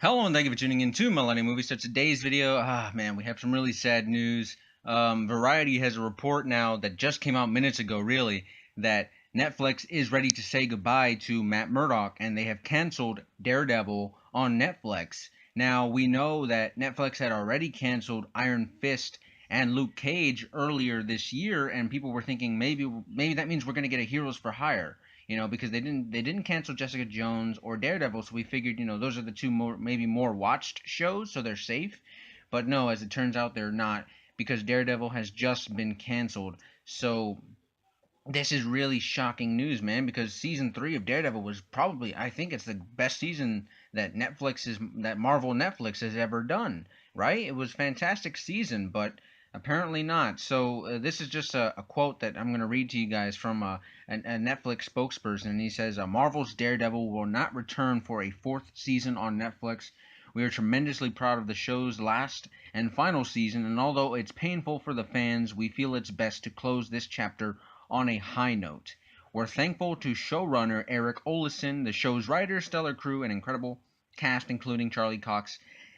Hello and thank you for tuning in to Millennium Movies. So today's video, man, we have some really sad news. Variety has a report now that just came out minutes ago, really, that Netflix is ready to say goodbye to Matt Murdock, and they have canceled Daredevil on Netflix. Now we know that Netflix had already canceled Iron Fist and Luke Cage earlier this year, and people were thinking maybe that means we're going to get a Heroes for Hire, because they didn't cancel Jessica Jones or Daredevil, so we figured, those are the two maybe more watched shows, so they're safe. But no, as it turns out, they're not, because Daredevil has just been canceled. So this is really shocking news, man, because season 3 of Daredevil was probably, I think it's the best season that Marvel Netflix has ever done, right? It was a fantastic season, but apparently not. So this is just a quote that I'm going to read to you guys from a Netflix spokesperson, and he says, Marvel's Daredevil will not return for a fourth season on Netflix. We are tremendously proud of the show's last and final season, and although it's painful for the fans, we feel it's best to close this chapter on a high note. We're thankful to showrunner Eric Olison, the show's writer, stellar crew, and incredible cast, including Charlie Cox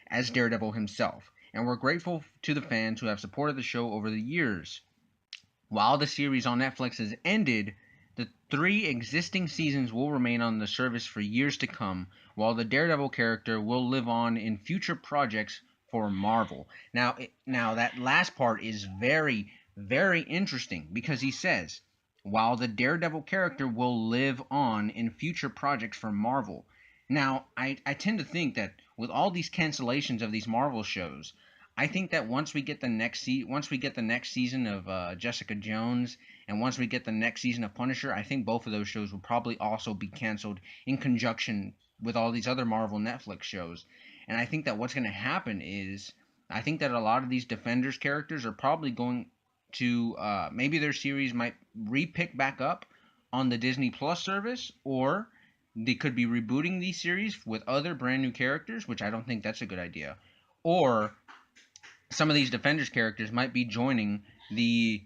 as Daredevil himself. And we're grateful to the fans who have supported the show over the years. While the series on Netflix has ended, the 3 existing seasons will remain on the service for years to come, while the Daredevil character will live on in future projects for Marvel. Now that last part is very, very interesting because he says, while the Daredevil character will live on in future projects for Marvel. Now, I tend to think that with all these cancellations of these Marvel shows, I think that once we get the next season of Jessica Jones, and once we get the next season of Punisher, I think both of those shows will probably also be canceled in conjunction with all these other Marvel Netflix shows. And I think that what's going to happen is, I think that a lot of these Defenders characters are probably going to maybe their series might re-pick back up on the Disney Plus service, or they could be rebooting these series with other brand new characters, which I don't think that's a good idea. Or some of these Defenders characters might be joining they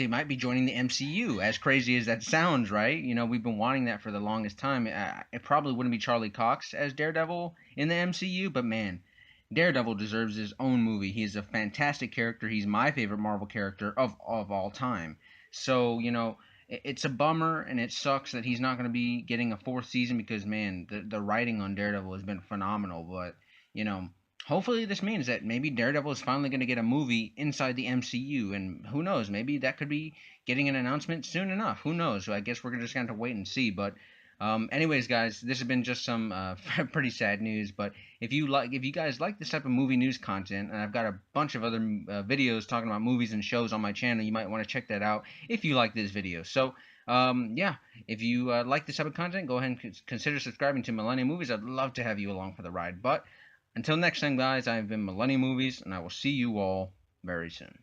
might be joining the MCU. As crazy as that sounds, right? We've been wanting that for the longest time. It probably wouldn't be Charlie Cox as Daredevil in the MCU, but man, Daredevil deserves his own movie. He's a fantastic character. He's my favorite Marvel character of all time. So, it's a bummer, and it sucks that he's not going to be getting a fourth season because, man, the writing on Daredevil has been phenomenal. But, you know, hopefully this means that maybe Daredevil is finally going to get a movie inside the MCU, and who knows, maybe that could be getting an announcement soon enough. Who knows? So I guess we're just going to wait and see. But anyways, guys, this has been just some pretty sad news. But if you guys like this type of movie news content, and I've got a bunch of other videos talking about movies and shows on my channel, you might want to check that out if you like this video. So yeah, if you like this type of content, go ahead and consider subscribing to Millennium Movies. I'd love to have you along for the ride. But until next time, guys, I've been Millennium Movies, and I will see you all very soon.